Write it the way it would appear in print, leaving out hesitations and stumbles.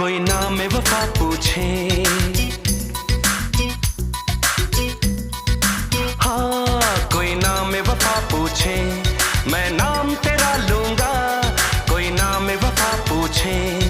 कोई नाम वफा पूछे, हाँ कोई नाम वफा पूछे, मैं नाम तेरा लूंगा। कोई नाम वफा पूछे।